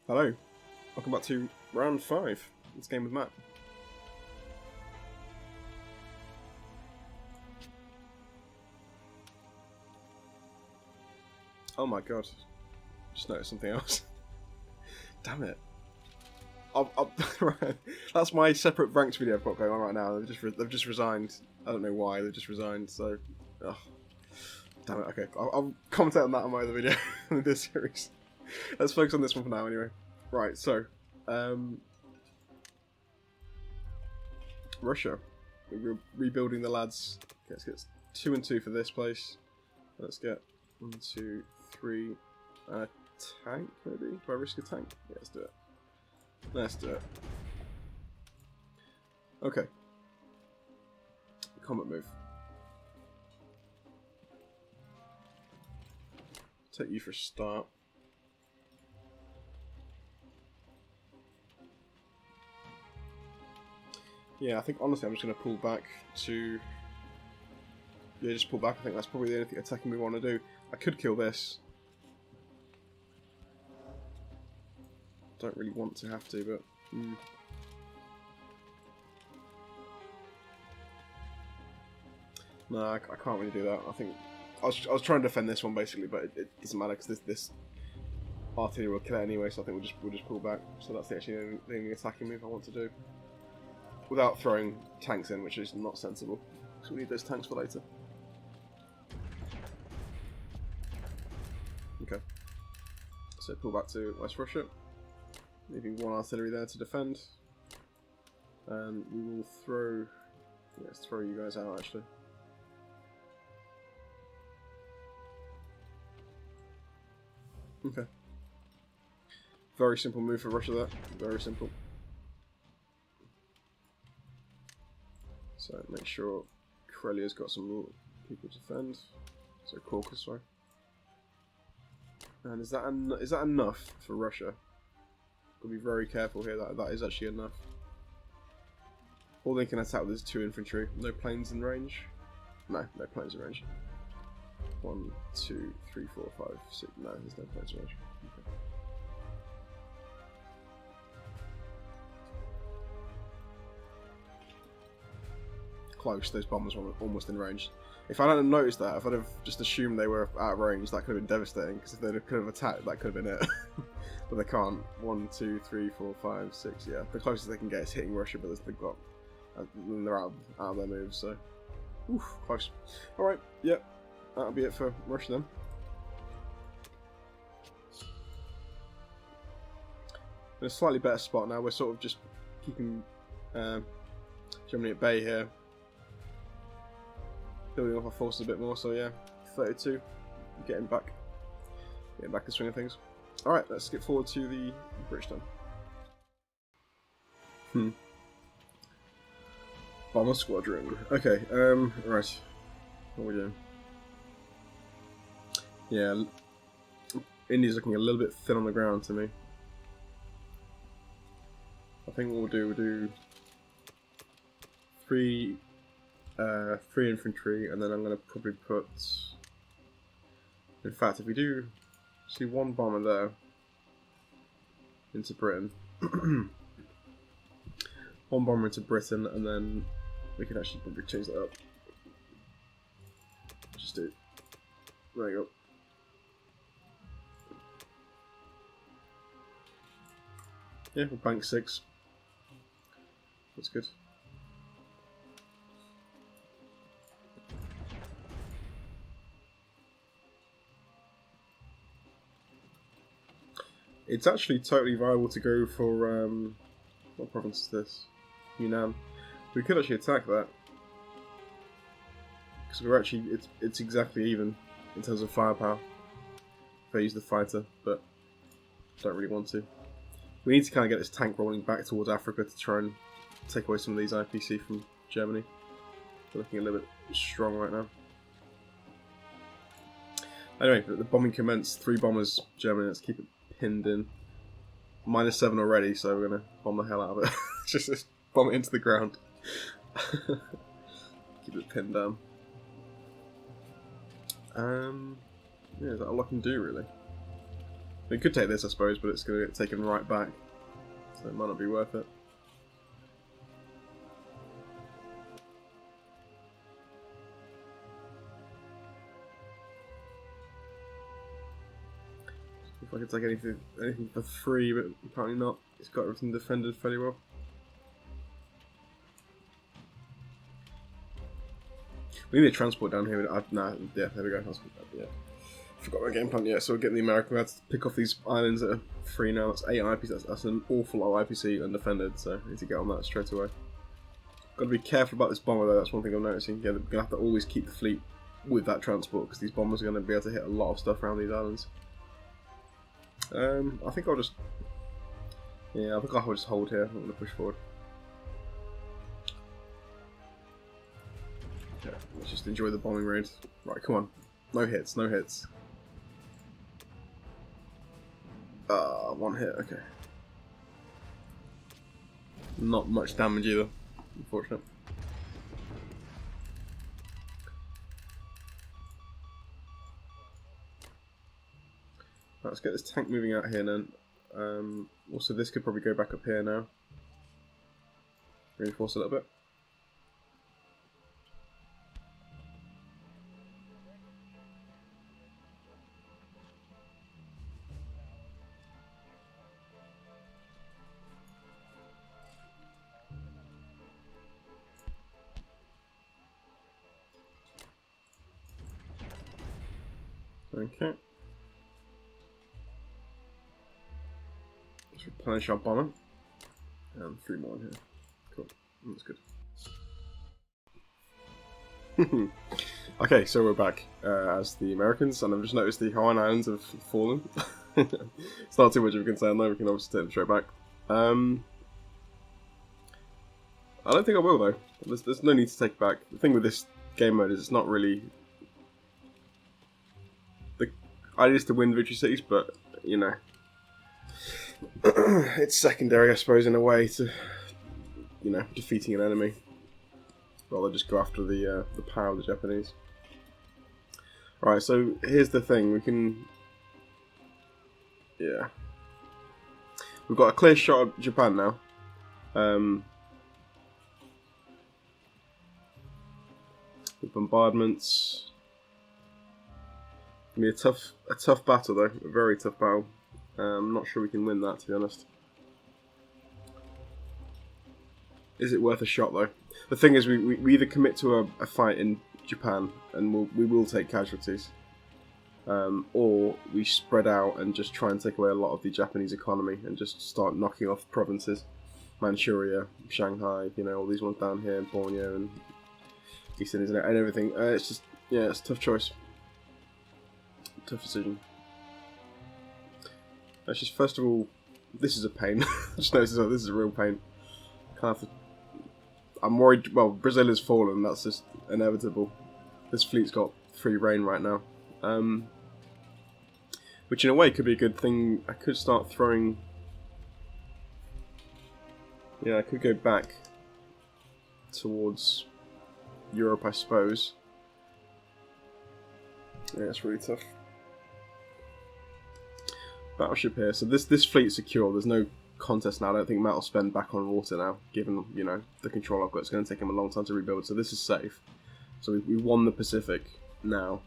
Hello, welcome back to round 5. This game with Matt. Oh my god, just noticed something else. Damn it. Right. That's my separate ranked video I've got going on right now. They've just resigned. I don't know why, they've just resigned, so... Oh. Damn it, okay. I'll commentate on that on my other video in this series. Let's focus on this one for now anyway. Right, so... Russia. We're rebuilding the lads. Okay, let's get 2 and 2 for this place. Let's get 1, 2, 3... tank, maybe? Do I risk a tank? Yeah, let's do it. Let's do it. Okay. Combat move. Take you for a start. Yeah, I think honestly I'm just going to pull back to... Yeah, just pull back. I think that's probably the only thing attacking we want to do. I could kill this. Don't really want to have to, but... No, I can't really do that. I think... I was trying to defend this one basically, but it doesn't matter because this artillery will kill it anyway, so I think we'll just pull back. So that's actually the only attacking move I want to do. Without throwing tanks in, which is not sensible. So we need those tanks for later. Okay. So pull back to West Russia. Leaving 1 artillery there to defend. And we will throw... Yeah, let's throw you guys out actually. Okay. Very simple move for Russia there. Very simple. So make sure Karelia's got some people to defend. So Caucasus, sorry. And is that enough for Russia? Gotta be very careful here. That is actually enough. All they can attack with is 2 infantry. No planes in range. No planes in range. 1, 2, 3, 4, 5, 6. No, there's no planes in range. Okay. Close. Those bombers were almost in range. If I hadn't noticed that, if I'd have just assumed they were out of range, that could have been devastating. Because if they could have attacked, that could have been it. But they can't. 1, 2, 3, 4, 5, 6. Yeah, the closest they can get is hitting Russia, but they've got. They're out of their moves. So, oof, close. All right. Yep. That'll be it for Russia then. In a slightly better spot now. We're sort of just keeping Germany at bay here. Building up our forces a bit more, so yeah. 32. Getting back in the swing of things. Alright, let's skip forward to the British then. Bomber Squadron. Okay, right. What are we doing? Yeah, India's looking a little bit thin on the ground to me. I think what we'll do 3 infantry, and then I'm going to probably put... In fact, if we do see 1 bomber there into Britain, 1 bomber into Britain, and then we can actually probably change that up. Just do. There you go. Yeah, we'll bank 6. That's good. It's actually totally viable to go for, what province is this? Yunnan. We could actually attack that. Because we're actually, it's exactly even in terms of firepower. If I use the fighter, but don't really want to. We need to kind of get this tank rolling back towards Africa to try and take away some of these IPC from Germany. They're looking a little bit strong right now. Anyway, the bombing commenced. 3 bombers, Germany. Let's keep it pinned in. -7 already, so we're going to bomb the hell out of it. just bomb it into the ground. Keep it pinned down. Yeah, is that all I can do, really? We could take this, I suppose, but it's going to get taken right back, so it might not be worth it. If I could take anything for free, but apparently not. It's got everything defended fairly well. We need a transport down here. Nah, yeah, there we go. Yeah. Forgot my game plan. Yeah, so we're getting the American. We had to pick off these islands that are free now. That's 8 IPC. That's an awful lot of IPC undefended, so I need to get on that straight away. Got to be careful about this bomber though. That's one thing I'm noticing. Yeah, we're gonna have to always keep the fleet with that transport because these bombers are going to be able to hit a lot of stuff around these islands. I think I'll just. Yeah, I think I'll just hold here. I'm going to push forward. Yeah, let's just enjoy the bombing raid. Right, come on. No hits, no hits. One hit, okay. Not much damage either, unfortunate. Right, let's get this tank moving out here then. Also, this could probably go back up here now. Reinforce a little bit. Okay. Let's replenish our bomber. And 3 more in here. Cool. That's good. Okay, so we're back as the Americans, and I've just noticed the Hawaiian Islands have fallen. It's not too much of a concern though, we can obviously take them straight back. I don't think I will though. There's no need to take it back. The thing with this game mode is it's not really... The idea is to win victory cities, but, you know... it's secondary, I suppose, in a way to, you know, defeating an enemy. Rather just go after the power of the Japanese. Right, so here's the thing, we can... Yeah. We've got a clear shot of Japan now. With bombardments. It's gonna be a tough battle though, a very tough battle. I'm not sure we can win that, to be honest. Is it worth a shot though? The thing is, we either commit to a fight in Japan and we will take casualties, or we spread out and just try and take away a lot of the Japanese economy and just start knocking off provinces, Manchuria, Shanghai, you know, all these ones down here, Borneo and East Indies and everything. It's just, yeah, it's a tough choice, tough decision. Let's just, first of all, this is a pain. I just noticed this is a real pain. Can't have to, I'm worried, well, Brazil has fallen, that's just inevitable. This fleet's got free reign right now. Which in a way could be a good thing. I could start throwing... Yeah, I could go back towards Europe, I suppose. Yeah, it's really tough. Battleship here. So this fleet's secure. There's no contest now. I don't think Matt will spend back on water now, given, you know, the control I've got. It's going to take him a long time to rebuild. So this is safe. So we won the Pacific now.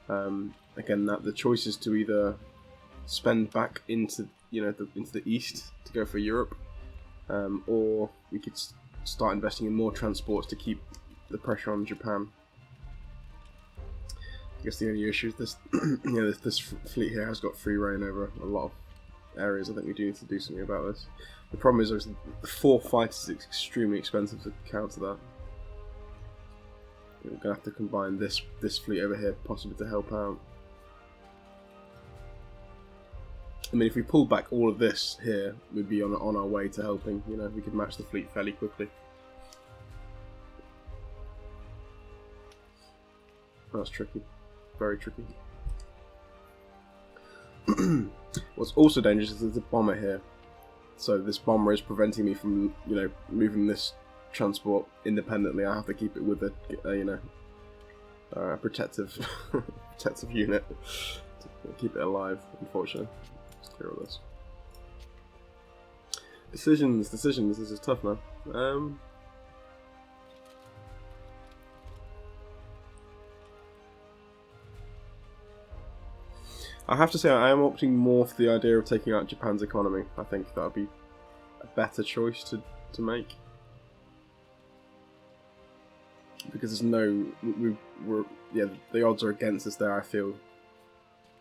Again, the choice is to either spend back into, you know, into the east to go for Europe, or we could start investing in more transports to keep the pressure on Japan. I guess the only issue is this, you know, this fleet here has got free reign over a lot of areas. I think we do need to do something about this. The problem is, obviously, the 4 fighters is extremely expensive to counter that. We're going to have to combine this fleet over here, possibly to help out. I mean, if we pulled back all of this here, we'd be on our way to helping. You know, we could match the fleet fairly quickly. That's tricky. Very tricky. What's also dangerous is there's a bomber here. So this bomber is preventing me from, you know, moving this transport independently. I have to keep it with a you know, protective protective unit to keep it alive, unfortunately. Let's clear all this. Decisions. This is tough now. I have to say I am opting more for the idea of taking out Japan's economy. I think that would be a better choice to make. Because there's no... yeah, the odds are against us there, I feel,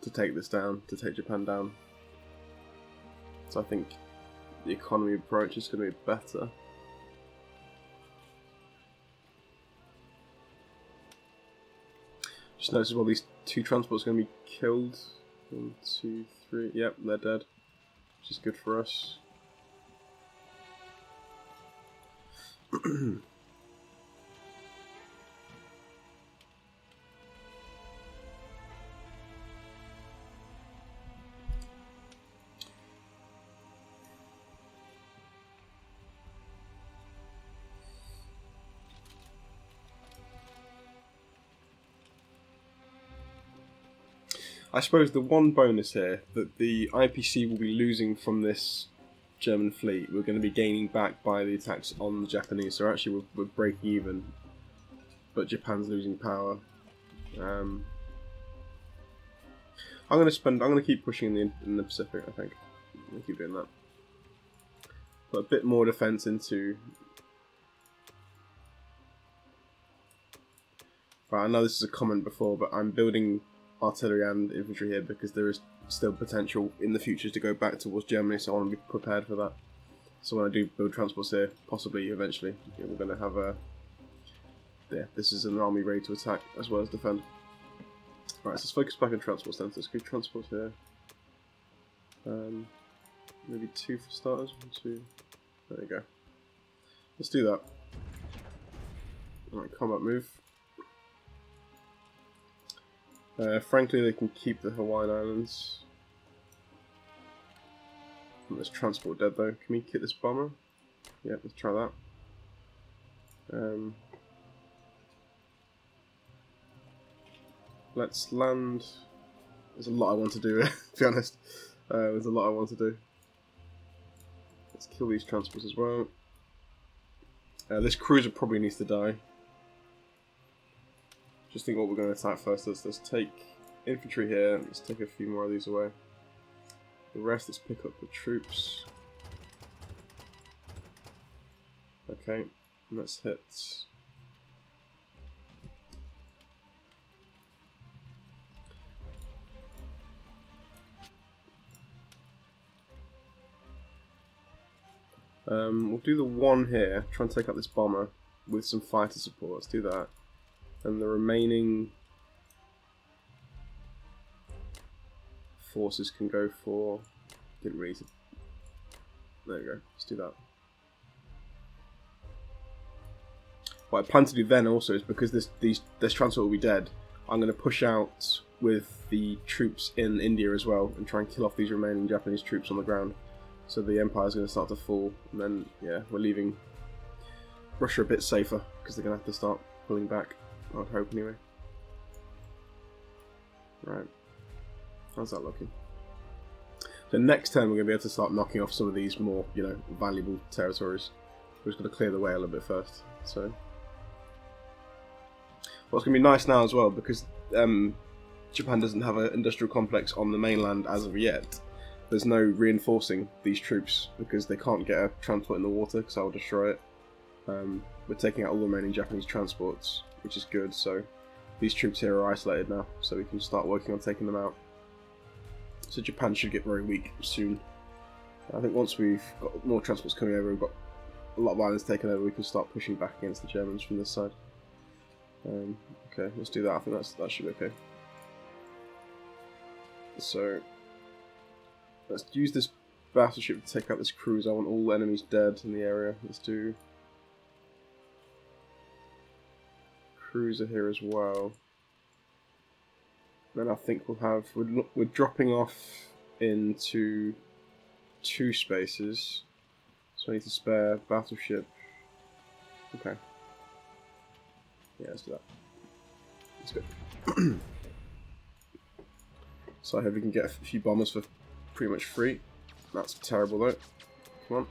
to take this down, to take Japan down. So I think the economy approach is going to be better. Just notice as well, these 2 transports are going to be killed. 1, 2, 3. Yep, they're dead. Which is good for us. I suppose the one bonus here that the IPC will be losing from this German fleet, we're going to be gaining back by the attacks on the Japanese. So actually, we're breaking even, but Japan's losing power. I'm going to keep pushing in the Pacific. I think I'm going to keep doing that. Put a bit more defense into. Right, I know this is a comment before, but I'm building artillery and infantry here because there is still potential in the future to go back towards Germany, so I want to be prepared for that. So when I do build transports here, possibly eventually, we're going to have a... Yeah, this is an army ready to attack as well as defend. Right, so let's focus back on transport centres. Good transport here. Maybe 2 for starters. 1, 2. There you go. Let's do that. Alright, combat move. Frankly, they can keep the Hawaiian Islands. This transport dead though. Can we hit this bomber? Yeah, let's try that. Let's land. There's a lot I want to do, to be honest. There's a lot I want to do. Let's kill these transports as well. This cruiser probably needs to die. Just think what we're going to attack first. Let's take infantry here. Let's take a few more of these away. The rest, let's pick up the troops. Okay, let's hit. We'll do the one here. Try and take out this bomber with some fighter support. Let's do that. And the remaining forces can go for... Didn't really... There you go. Let's do that. What I plan to do then also is because this transport will be dead, I'm going to push out with the troops in India as well and try and kill off these remaining Japanese troops on the ground. So the Empire's going to start to fall, and then, yeah, we're leaving Russia a bit safer because they're going to have to start pulling back. I would hope, anyway. Right. How's that looking? So next turn we're going to be able to start knocking off some of these more, valuable territories. We're just going to clear the way a little bit first. So, what's going to be nice now as well, because Japan doesn't have an industrial complex on the mainland as of yet. There's no reinforcing these troops because they can't get a transport in the water because I will destroy it. We're taking out all the remaining Japanese transports, which is good. So these troops here are isolated now, so we can start working on taking them out. So Japan should get very weak soon. I think once we've got more transports coming over, we've got a lot of islands taken over, we can start pushing back against the Germans from this side. Okay, let's do that. I think that should be okay. So let's use this battleship to take out this cruiser. I want all enemies dead in the area. Let's do cruiser here as well. Then I think we'll have we're dropping off into 2 spaces, so I need to spare battleship. Okay. Yeah, let's do that. That's good. So I hope we can get a few bombers for pretty much free. That's terrible though. Come on.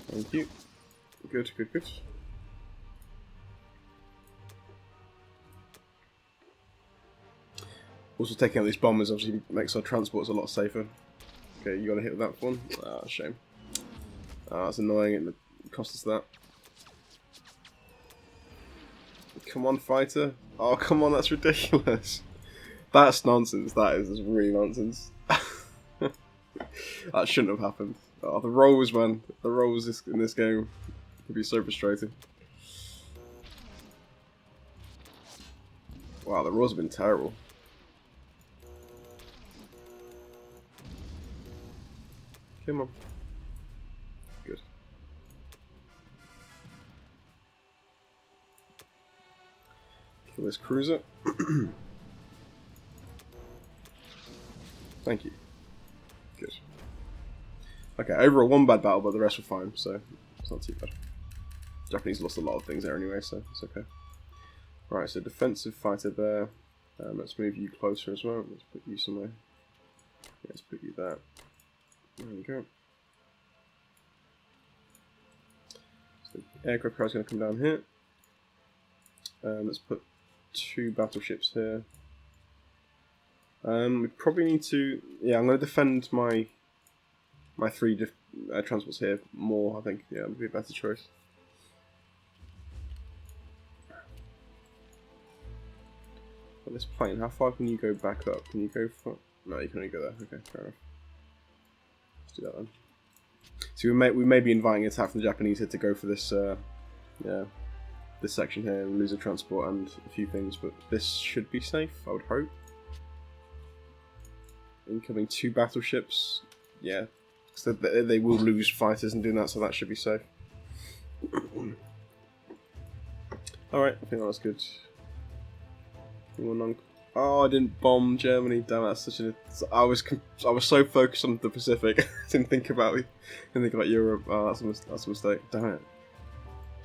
Thank you. Good, good, good. Also taking out these bombers obviously makes our transports a lot safer. Okay, you got to hit with that one. Ah, shame. Ah, that's annoying. It cost us that. Come on, fighter. Oh, come on, that's ridiculous. That's nonsense. That is really nonsense. That shouldn't have happened. Oh, the rolls, man. The rolls in this game can be so frustrating. Wow, the rolls have been terrible. Come on. Good. Kill this cruiser. Thank you. Good. Okay, overall one bad battle, but the rest were fine, so it's not too bad. Japanese lost a lot of things there anyway, so it's okay. Right, so defensive fighter there. Let's move you closer as well. Let's put you somewhere. Yeah, let's put you there. There we go. So the aircraft carrier is going to come down here. Let's put 2 battleships here. We probably need to. Yeah, I'm going to defend my 3 transports here more. I think yeah, would be a better choice. But this plane, how far can you go back up? Can you go for? No, you can only go there. Okay, fair enough. Let's do that then. So we may be inviting attack from the Japanese here to go for this this section here and lose a transport and a few things, but this should be safe, I would hope. Incoming 2 battleships, yeah, so they will lose fighters and doing that, so that should be safe. Alright, I think that was good. Oh, I didn't bomb Germany. Damn, that's such a. I was so focused on the Pacific, I didn't think about Europe. Oh, that's a mistake. Damn it.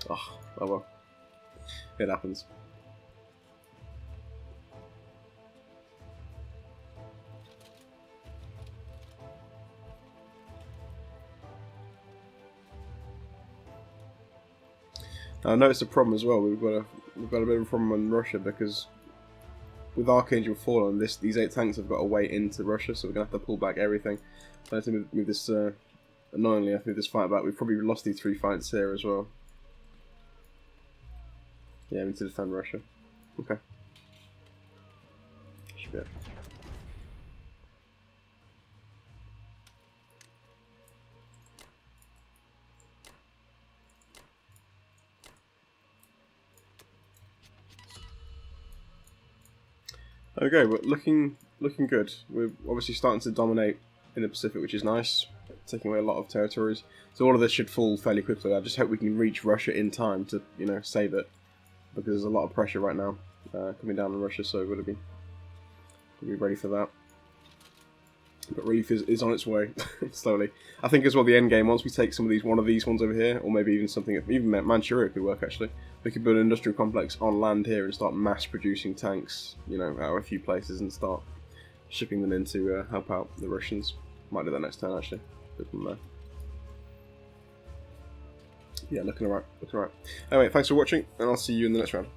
Oh well. It happens. I noticed a problem as well. We've got a bit of a problem in Russia because with Archangel Fallen, these 8 tanks have got a way into Russia, so we're gonna have to pull back everything. So I have to move this. Annoyingly, I have to move this fight back. We've probably lost these 3 fights here as well. Yeah, we need to defend Russia. Okay. Should be it. Okay, we're looking good. We're obviously starting to dominate in the Pacific, which is nice, taking away a lot of territories. So all of this should fall fairly quickly. I just hope we can reach Russia in time to, save it, because there's a lot of pressure right now coming down on Russia. So we've got to be ready for that. But relief is on its way slowly. I think as well the end game, once we take one of these ones over here, or maybe even something, even Manchuria could work actually. We could build an industrial complex on land here and start mass producing tanks, out of a few places and start shipping them in to help out the Russians. Might do that next turn actually. From there. Yeah, looking alright. Anyway, thanks for watching, and I'll see you in the next round.